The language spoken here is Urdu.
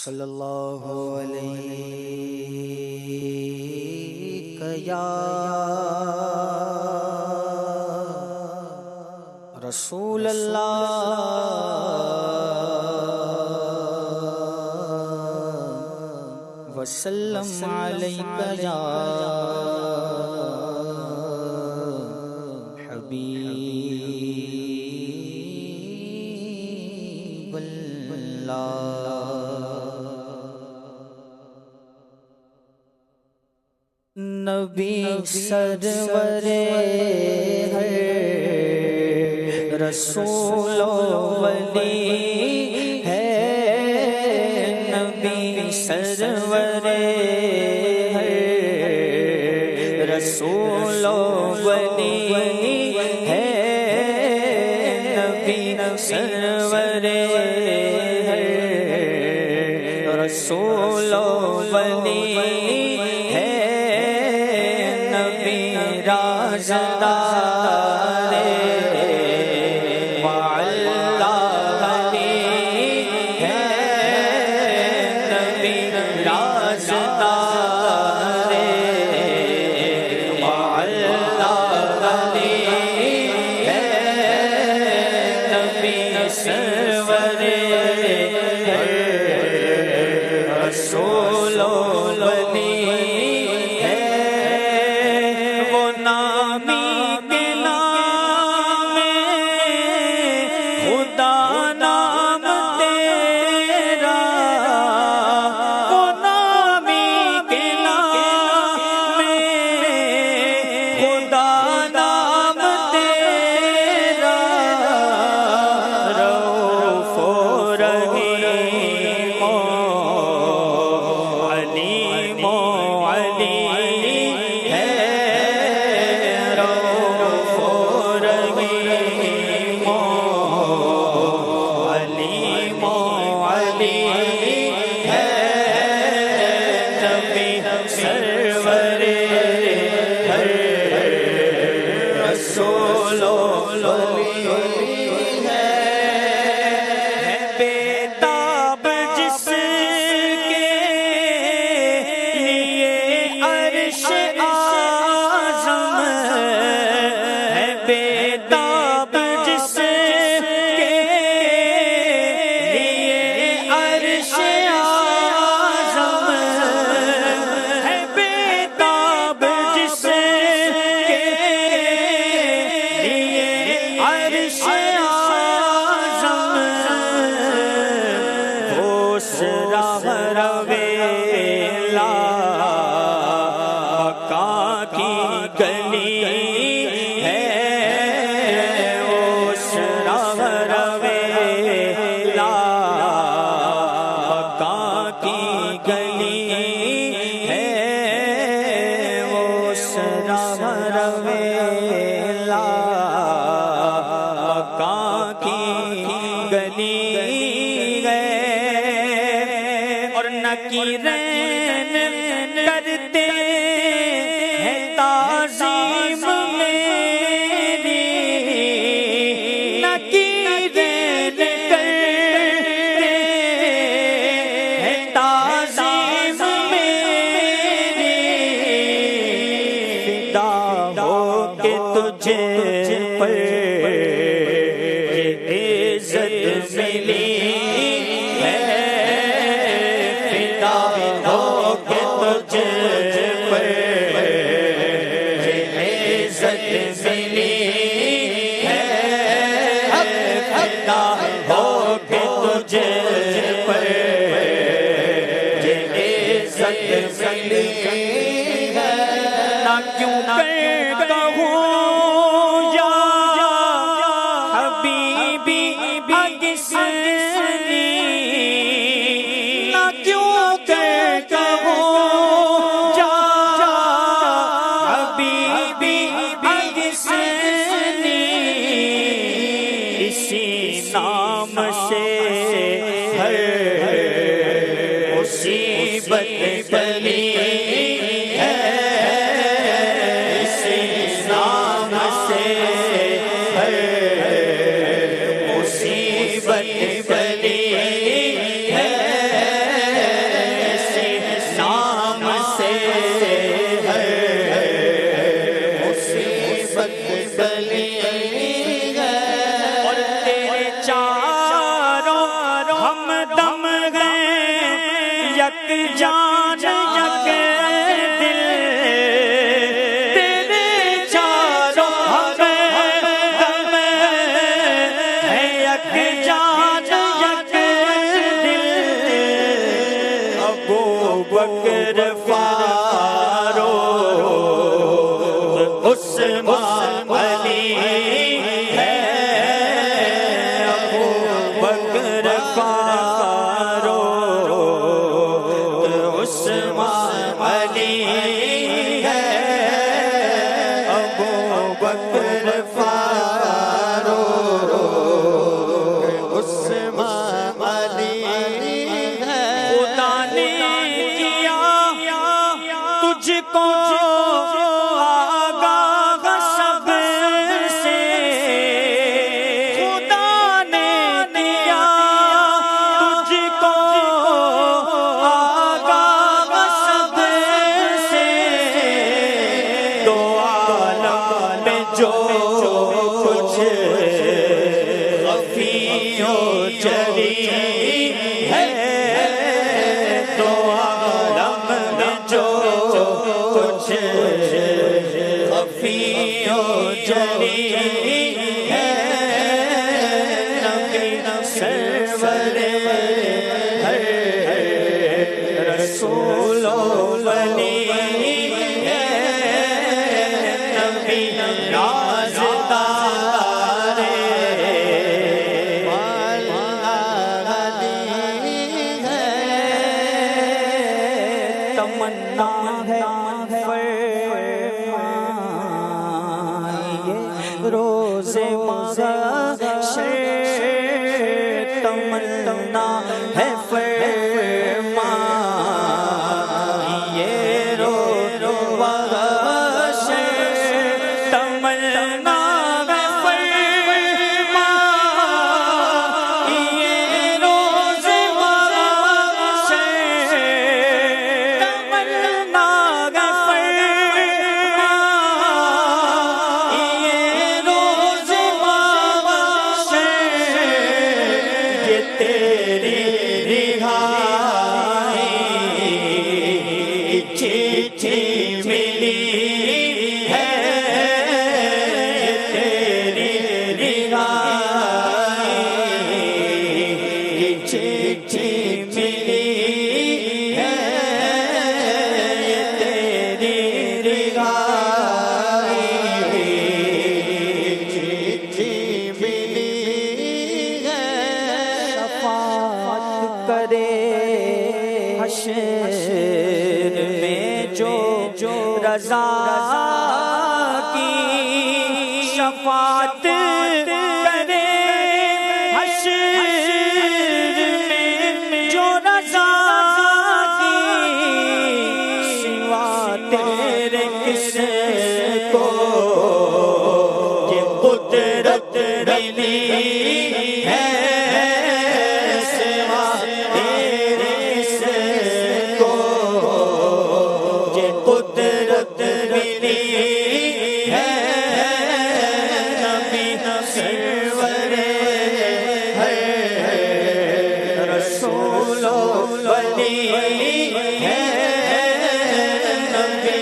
صلی اللہ علیہ یا رسول اللہ وسلم علیک یا حبیب اللہ۔ نبی سرور ہے رسول و ولی ہے، نبی سرور ہے رسول و ولی ہے، نبی سرور ہے رسول و ولی ہے، رازدار وعلّہ ہے، نبی رازدار وعلّہ ہے، نبی سرور ہے رسول و ولی کرتے ہیں تعظیم میری، نکیرین کرتے ہیں تعظیم میری، فدا ہو کے تجھے پر عزت ملی ہے، فدا ہو کے تجھے پر عزت ملی ہے، فدا ہو کے تجھے پر عزت ملی ہے، نہ کیوں کر کہوں یا حبیبی اگسنی، نہ کیوں کر کہوں یا حبیبی اگسنی، اسی نام سے ہر مصیبت ٹلی ہے، اسی نام سے ہر مصیبت ٹلی ہے، یک جان یک دل تیرے چاروں ہمیں دم ہے یک جان یک دل ابو بکر فاروق عثمان علی ہے ابو بکر فاروق عثمان علی ہے ابو بکر فاروق عثمان علی ہے خدا نے کیا تجھ کو آگاہ سب سے خدا نے کیا تجھ کو آگاہ سب سے دو عالم میں جو کچھ خفی و جلی ہے دو عالم میں جو کچھ خفی و جلی ہے نبی سرور ہر رسول و ولی ہے نبی رازدار تمنا ہے روز محشر تمنا ہے فرمان یہ روز محشر تمنا ہے فرمان یہ روز محشر تمنا ہے چٹھی ملی ہے تیری رہائی چٹھی ملی ہے تیری رہائی چٹھی ملی ہے شفاعت کرے حشر میں جو رضا کی شفاعت کرے حشر میں جو رضا کی سوا تیرے کس کو یہ قدرت ملی ہے قدرت ملی ہے نبی سرور ہے رسول و ولی ہے نبی